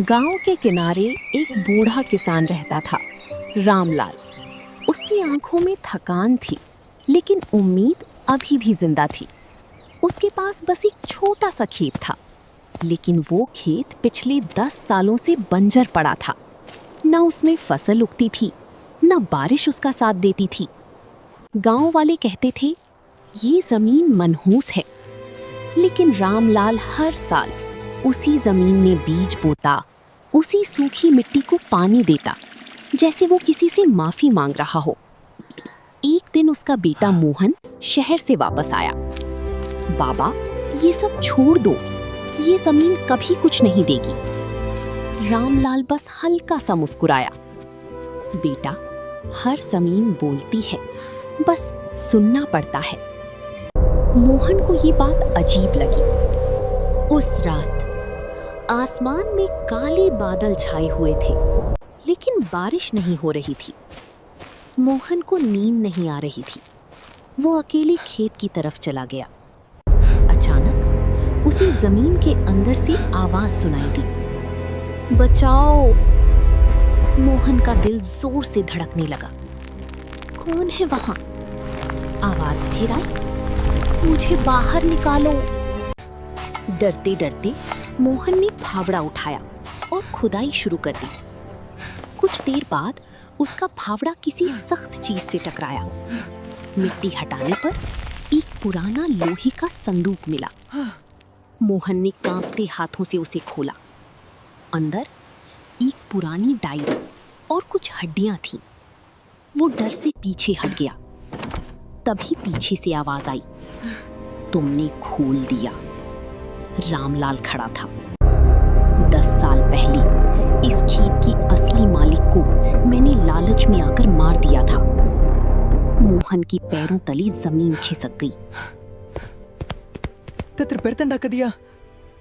गांव के किनारे एक बूढ़ा किसान रहता था, रामलाल। उसकी आंखों में थकान थी, लेकिन उम्मीद अभी भी जिंदा थी। उसके पास बस एक छोटा सा खेत था, लेकिन वो खेत पिछले 10 सालों से बंजर पड़ा था। न उसमें फसल उगती थी, न बारिश उसका साथ देती थी। गांव वाले कहते थे, ये जमीन मनहूस है। लेकिन रामलाल हर साल उसी जमीन में बीज बोता, उसी सूखी मिट्टी को पानी देता, जैसे वो किसी से माफी मांग रहा हो। एक दिन उसका बेटा मोहन शहर से वापस आया। बाबा, ये सब छोड़ दो, ये जमीन कभी कुछ नहीं देगी। रामलाल बस हल्का सा मुस्कुराया। बेटा, हर जमीन बोलती है, बस सुनना पड़ता है। मोहन को ये बात अजीब लगी। उस रात आसमान में काले बादल छाए हुए थे, लेकिन बारिश नहीं हो रही थी। मोहन को नींद नहीं आ रही थी। वो अकेले खेत की तरफ चला गया। अचानक उसे जमीन के अंदर से आवाज सुनाई दी, बचाओ। मोहन का दिल जोर से धड़कने लगा। कौन है वहां? आवाज फिर आई, मुझे बाहर निकालो। डरते डरते मोहन ने फावड़ा उठाया और खुदाई शुरू कर दी। कुछ देर बाद उसका फावड़ा किसी सख्त चीज से टकराया। मिट्टी हटाने पर एक पुराना लोहे का संदूक मिला। मोहन ने कांपते हाथों से उसे खोला। अंदर एक पुरानी डायरी और कुछ हड्डियां थीं। वो डर से पीछे हट गया। तभी पीछे से आवाज आई, तुमने खोल दिया। रामलाल खड़ा था। 10 साल पहले इस खेत की असली मालिक को मैंने लालच में आकर मार दिया था। मोहन की पैरों तले जमीन खिसक गई। तत्र पेरतंडाकदिया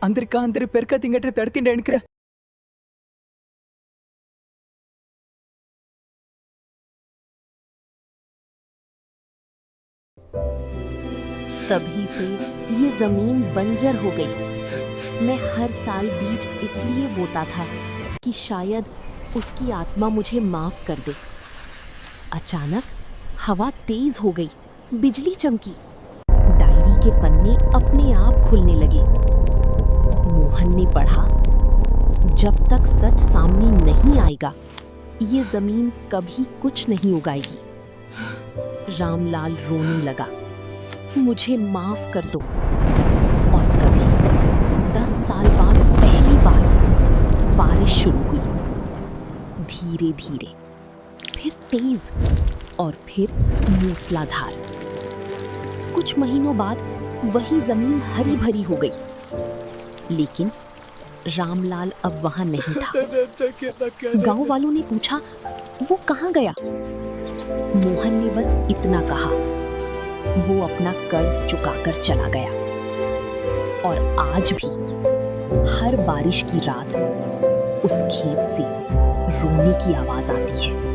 अंदर पेरका तिंगटे तड़तिंडे एणक्रे। तभी से ये जमीन बंजर हो गई। मैं हर साल बीज इसलिए बोता था कि शायद उसकी आत्मा मुझे माफ कर दे। अचानक हवा तेज हो गई, बिजली चमकी, डायरी के पन्ने अपने आप खुलने लगे। मोहन ने पढ़ा, जब तक सच सामने नहीं आएगा, ये जमीन कभी कुछ नहीं उगाएगी। रामलाल रोने लगा, मुझे माफ कर दो। और तभी 10 साल बाद पहली बार बारिश शुरू हुई। धीरे धीरे, फिर तेज और फिर मूसलाधार। कुछ महीनों बाद वही जमीन हरी भरी हो गई, लेकिन रामलाल अब वहां नहीं था। गांव वालों ने पूछा, वो कहाँ गया? मोहन ने बस इतना कहा, वो अपना कर्ज चुकाकर चला गया। और आज भी हर बारिश की रात उस खेत से रोने की आवाज आती है।